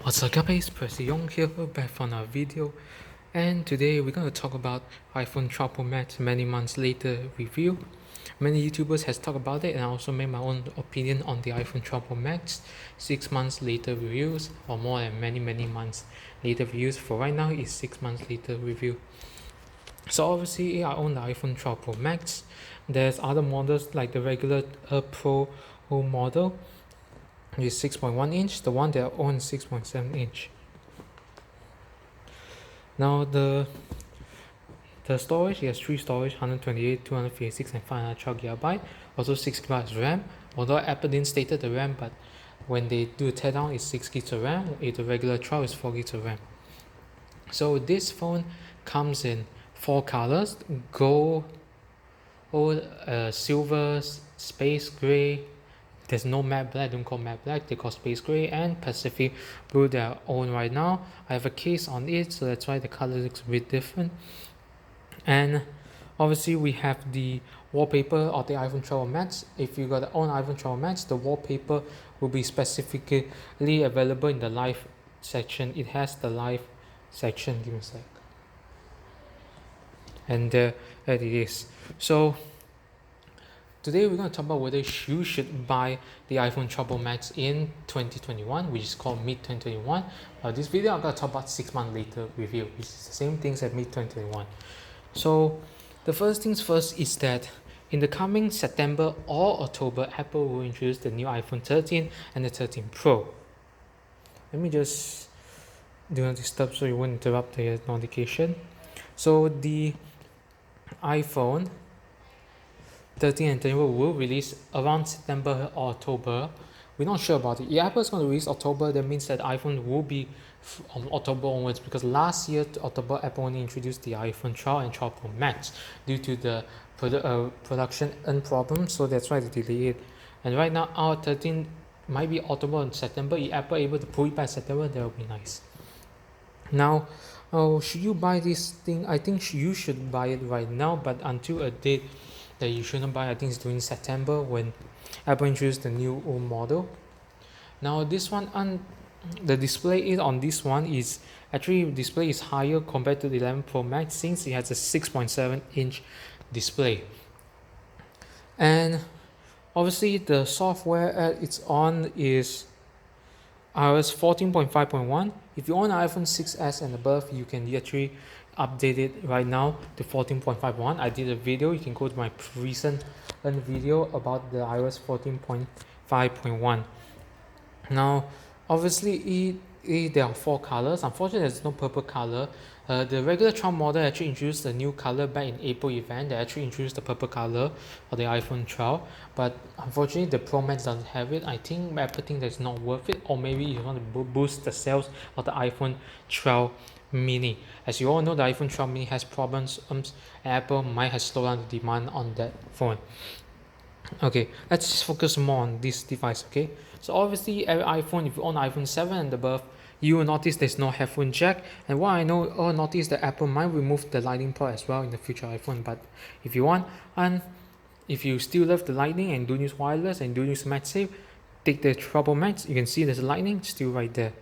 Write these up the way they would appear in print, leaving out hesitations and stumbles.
What's up guys, Presley Yong here, back for another video, and today we're going to talk about iPhone 12 Pro Max many months later review. Many YouTubers has talked about it, and I also made my own opinion on the iPhone 12 Pro Max 6 months later reviews, or more than many months later reviews. For right now it's 6 months later review. So obviously I own the iPhone 12 Pro Max. There's other models like the regular Pro model is 6.1 inch, the one that I own is 6.7 inch. Now the storage, it has 3 storage, 128, 256 and 512 GB, also 6 GB RAM, although Apple didn't state the RAM, but when they do a teardown it's 6 GB of RAM, if the regular 12 is 4 GB of RAM. So this phone comes in 4 colors: gold, silver, space gray. There's no matte black, don't call matte black, they call space gray, and Pacific blue that I own right now. I have a case on it, so that's why the color looks a bit different. And obviously we have the wallpaper of the iPhone 12 Max. If you got the own iPhone 12 Max, the wallpaper will be specifically available in the live section. It has the live section, give me a sec. And there it is. So today we're going to talk about whether you should buy the iPhone 12 Pro Max in 2021, which is called mid 2021. This video I'm going to talk about 6 months later review, which is the same things as mid 2021. So the first things first is that in the coming September or October, Apple will introduce the new iPhone 13 and the 13 Pro. Let me just do not disturb so you won't interrupt the notification. So the iPhone 13 and 13 will release around September or October. We're not sure about it. If Apple's going to release October, that means that iPhone will be from October onwards, because last year October Apple only introduced the iPhone 12 and 12 Pro Max due to the production and problems, so that's why they delayed it. And right now our 13 might be October and September. If Apple able to pull it by September, that would be nice. Now, should you buy this thing? I think you should buy it right now, but until a date that you shouldn't buy, I think it's during September when Apple introduced the new model. Now this one, the display is on this one is actually display is higher compared to the 11 Pro Max, since it has a 6.7 inch display. And obviously the software it's on is iOS 14.5.1. If you own an iPhone 6s and above, you can actually update it right now to 14.5.1. I did a video, you can go to my recent video about the iOS 14.5.1. now obviously there are 4 colors. Unfortunately there's no purple color. The regular 12 model actually introduced a new color back in April event. They actually introduced the purple color for the iPhone 12, but unfortunately the Pro Max doesn't have it. I think Apple think that's not worth it, or maybe you want to boost the sales of the iPhone 12 mini. As you all know, the iPhone 12 mini has problems, and Apple might have slowed down the demand on that phone. Okay, let's just focus more on this device. Okay, so obviously every iPhone, if you own iPhone 7 and above, you will notice there's no headphone jack. And what I know or notice that Apple might remove the lightning port as well in the future iPhone. But if you want, and if you still love the lightning and don't use wireless and don't use MagSafe, take the 12 Pro Max. You can see there's lightning still right there,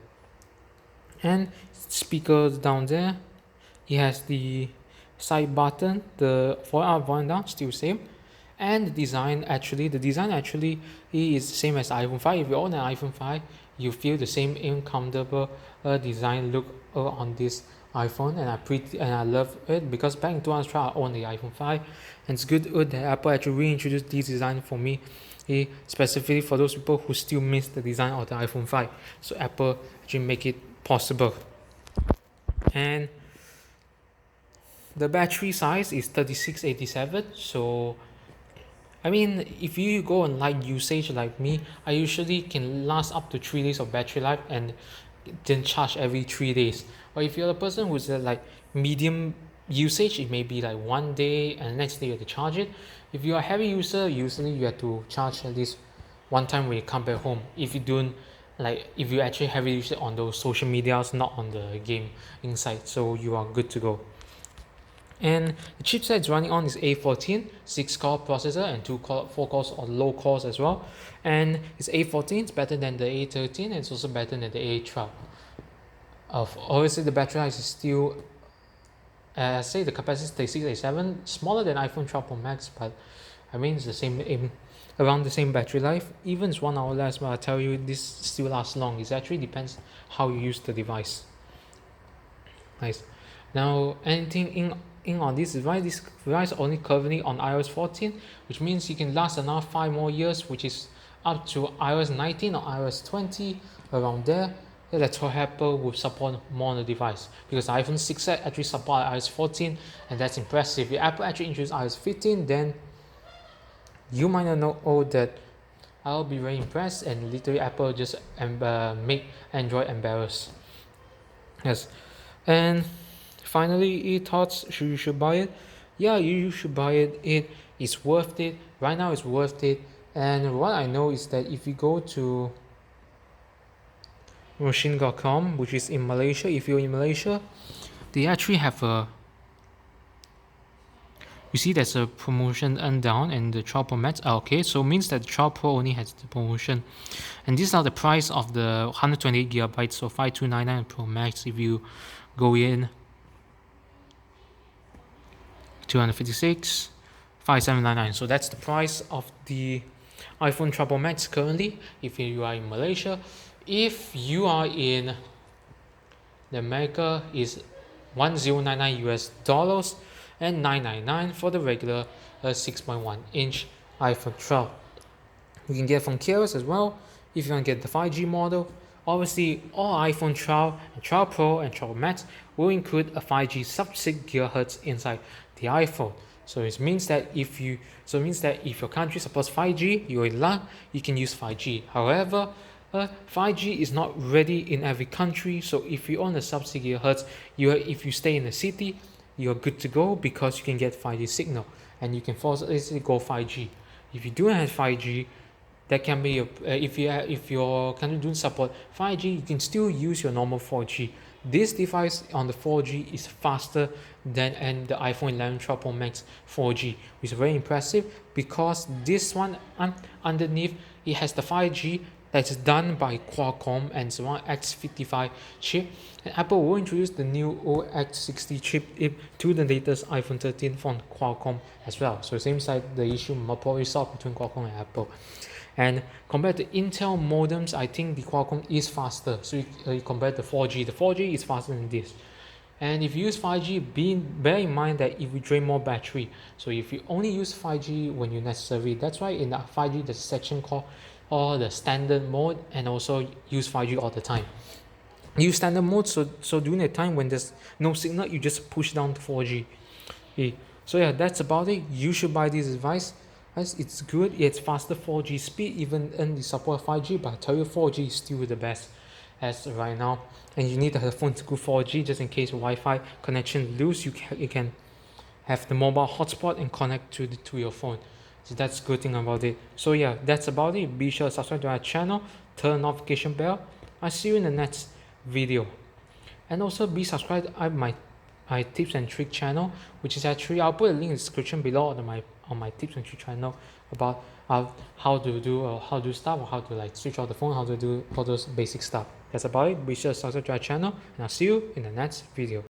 and speakers down there. It has the side button, the volume up, volume down, still same. And the design actually is the same as iPhone 5. If you own an iPhone 5, you feel the same uncomfortable design look on this iPhone, and I love it, because back in 2012 I owned the iPhone 5, and it's good that Apple actually reintroduced this design for me, specifically for those people who still miss the design of the iPhone 5. So Apple actually make it possible. And the battery size is 3687. So I mean, if you go on light usage like me, I usually can last up to 3 days of battery life and then charge every 3 days. Or if you're a person who's like medium usage, it may be like 1 day and the next day you have to charge it. If you're a heavy user, usually you have to charge at least 1 time when you come back home. If you don't, like if you actually heavy use it on those social medias, not on the game inside, so you are good to go. And the chipset it's running on is A14, 6-core processor and 4 cores or low cores as well. And it's A14, it's better than the A13, and it's also better than the A12. of obviously the battery life is still say the capacity is 687, smaller than iPhone 12 Pro Max, but I mean it's the same around the same battery life. Even it's 1 hour less, but I tell you this still lasts long. It actually depends how you use the device. Nice. Now anything in on this device only currently on iOS 14, which means you can last another 5 more years, which is up to iOS 19 or iOS 20 around there. That's how Apple will support more on the device, because the iPhone 6 actually support iOS 14, and that's impressive. If Apple actually introduced iOS 15, then you might not know that I'll be very impressed, and literally Apple just make Android embarrassed. Yes, and finally, thoughts you should buy it. Yeah, you should buy it. It is worth it. Right now, it's worth it. And what I know is that if you go to machine.com, which is in Malaysia, if you're in Malaysia, they actually have a, you see there's a promotion and down, and the 12 Pro Max. Okay, so it means that the 12 Pro only has the promotion, and these are the price of the 128 gigabytes, so 5299 Pro Max. If you go in 256 5799, so that's the price of the iPhone 12 Pro Max currently if you are in Malaysia. If you are in the America, is $1099 US and $999 for the regular 6.1 inch iPhone 12. You can get from Kairos as well if you want to get the 5G model. Obviously, all iPhone 12 and 12 Pro and 12 Max will include a 5G sub-6 GHz inside the iPhone. So it means that if your country supports 5G, you're in luck, you can use 5G. However, 5G is not ready in every country. So if you own a sub-6 GHz, if you stay in the city, you're good to go, because you can get 5G signal and you can easily go 5G. If you don't have 5G, that can be if your country don't support 5G, you can still use your normal 4G. This device on the 4G is faster than the iPhone 11 12 Pro Max 4G, which is very impressive, because this one underneath it has the 5G that's done by Qualcomm, and it's around X55 chip. And Apple will introduce the new X60 chip to the latest iPhone 13 from Qualcomm as well. So it seems like the issue will probably solved between Qualcomm and Apple. And compared to Intel modems, I think the Qualcomm is faster. So you compare the 4G, the 4G is faster than this. And if you use 5G, bear in mind that it will drain more battery. So if you only use 5G when you necessary, that's why in the 5G there's a section called the standard mode, and also use 5G all the time. Use standard mode, so during the time when there's no signal, you just push down to 4G. So yeah, that's about it. You should buy this device. It's good, it's faster 4G speed, even in the support 5G, but I tell you 4G is still the best as right now. And you need to have a phone to go 4G, just in case Wi-Fi connection lose, you can have the mobile hotspot and connect to your phone. So that's good thing about it. So yeah, that's about it. Be sure to subscribe to our channel, turn notification bell. I'll see you in the next video. And also be subscribed to my tips and trick channel, which is actually, I'll put a link in the description below on my tips and trick channel about how to do stuff, or how to like switch off the phone, how to do all those basic stuff. That's about it. Be sure to subscribe to our channel, and I'll see you in the next video.